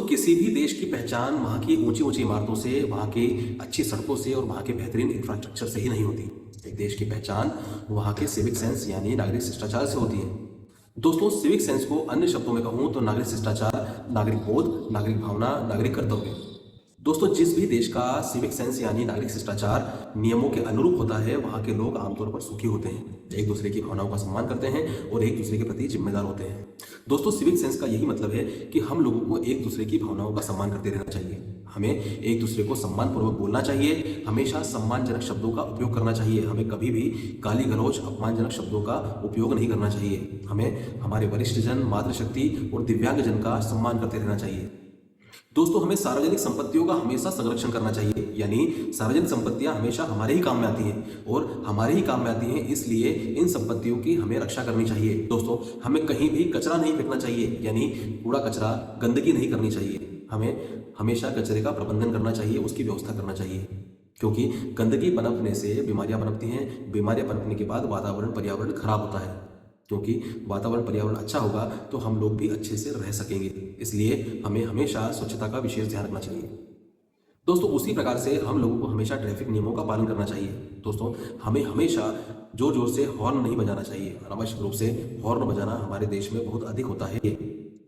दोस्तों किसी भी देश की पहचान वहाँ की ऊंची ऊंची इमारतों से, वहाँ की अच्छी सड़कों से और वहाँ के बेहतरीन इंफ्रास्ट्रक्चर से ही नहीं होती। एक देश की पहचान वहाँ के सिविक सेंस यानी नागरिक शिष्टाचार से होती है। दोस्तों सिविक सेंस को अन्य शब्दों में कहूँ तो नागरिक शिष्टाचार, नागरिक बोध, नागरिक भावना, नागरिक कर्तव्य। दोस्तों जिस भी देश का सिविक सेंस यानी नागरिक शिष्टाचार नियमों के अनुरूप होता है, वहाँ के लोग आमतौर पर सुखी होते हैं, एक दूसरे की भावनाओं का सम्मान करते हैं और एक दूसरे के प्रति जिम्मेदार होते हैं। दोस्तों सिविक सेंस का यही मतलब है कि हम लोगों को एक दूसरे की भावनाओं का सम्मान करते रहना चाहिए। हमें एक दूसरे को सम्मानपूर्वक बोलना चाहिए, हमेशा सम्मानजनक शब्दों का उपयोग करना चाहिए। हमें कभी भी गाली गलौज, अपमानजनक शब्दों का उपयोग नहीं करना चाहिए। हमें हमारे वरिष्ठजन, मातृशक्ति और दिव्यांगजन का सम्मान करते रहना चाहिए। दोस्तों हमें सार्वजनिक संपत्तियों का हमेशा संरक्षण करना चाहिए, यानी सार्वजनिक संपत्तियां हमेशा हमारे ही काम में आती हैं और हमारे ही काम में आती हैं, इसलिए इन संपत्तियों की हमें रक्षा करनी चाहिए। दोस्तों हमें कहीं भी कचरा नहीं फेंकना चाहिए, यानी कूड़ा कचरा, गंदगी नहीं करनी चाहिए। हमें हमेशा कचरे का प्रबंधन करना चाहिए, उसकी व्यवस्था करना चाहिए, क्योंकि गंदगी पनपने से बीमारियां पनपती हैं। बीमारियां पनपने के बाद वातावरण, पर्यावरण खराब होता है, क्योंकि वातावरण पर्यावरण अच्छा होगा तो हम लोग भी अच्छे से रह सकेंगे। इसलिए हमें हमेशा स्वच्छता का विशेष ध्यान रखना चाहिए। दोस्तों उसी प्रकार से हम लोगों को हमेशा ट्रैफिक नियमों का पालन करना चाहिए। दोस्तों हमें हमेशा जोर जोर से हॉर्न नहीं बजाना चाहिए। अनावश्यक रूप से हॉर्न बजाना हमारे देश में बहुत अधिक होता है।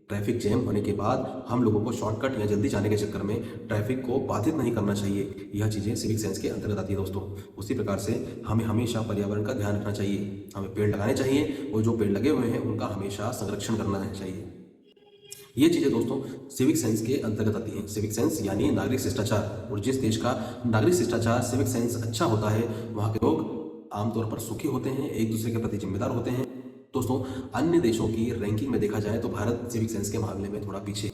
ट्रैफिक जैम होने के बाद हम लोगों को शॉर्टकट या जल्दी जाने के चक्कर में ट्रैफिक को बाधित नहीं करना चाहिए। यह चीज़ें सिविक सेंस के अंतर्गत आती है। दोस्तों उसी प्रकार से हमें हमेशा पर्यावरण का ध्यान रखना चाहिए। हमें पेड़ लगाने चाहिए और जो पेड़ लगे हुए हैं उनका हमेशा संरक्षण करना चाहिए। ये चीज़ें दोस्तों सिविक सेंस के अंतर्गत आती हैं। सिविक सेंस यानी नागरिक शिष्टाचार, और जिस देश का नागरिक शिष्टाचार, सिविक सेंस अच्छा होता है, वहाँ के लोग आमतौर पर सुखी होते हैं, एक दूसरे के प्रति जिम्मेदार होते हैं। दोस्तों अन्य देशों की रैंकिंग में देखा जाए तो भारत सिविक सेंस के मामले में थोड़ा पीछे है।